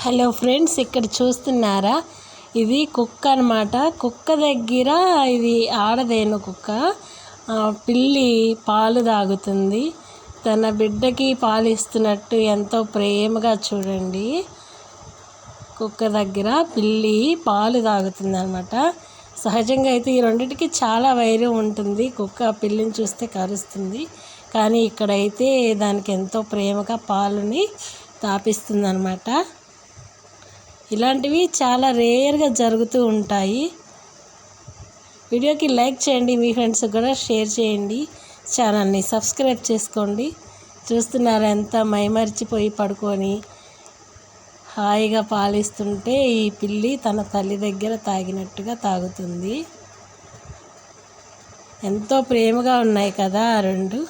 Hello friends, ఇక్కడ చూస్తున్నారా? ఇది కుక్క అన్నమాట. కుక్క దగ్గర ఇది ఆడదేను కుక్క. పిల్లి పాలు తాగుతుంది. తన బిడ్డకి పాలు ఇస్తున్నట్టు ఎంతో ప్రేమగా చూడండి. కుక్క దగ్గర పిల్లి పాలు తాగుతుంది అన్నమాట. సహజంగా అయితే ఈ రెండింటికి చాలా వైరం ఉంటుంది. కుక్క పిల్లిని చూస్తే కరుస్తుంది, కానీ ఇక్కడైతే దానికి ఎంతో ప్రేమగా పాలని తాపిస్తుంది అన్నమాట. ఇలాంటివి చాలా రేర్గా జరుగుతూ ఉంటాయి. వీడియోకి లైక్ చేయండి, మీ ఫ్రెండ్స్కి కూడా షేర్ చేయండి, ఛానల్ని సబ్స్క్రైబ్ చేసుకోండి. చూస్తున్నారా ఎంత మైమరిచిపోయి పడుకొని హాయిగా పాలిస్తుంటే ఈ పిల్లి తన తల్లి దగ్గర తాగినట్టుగా తాగుతుంది. ఎంతో ప్రేమగా ఉన్నాయి కదా ఆ రెండు.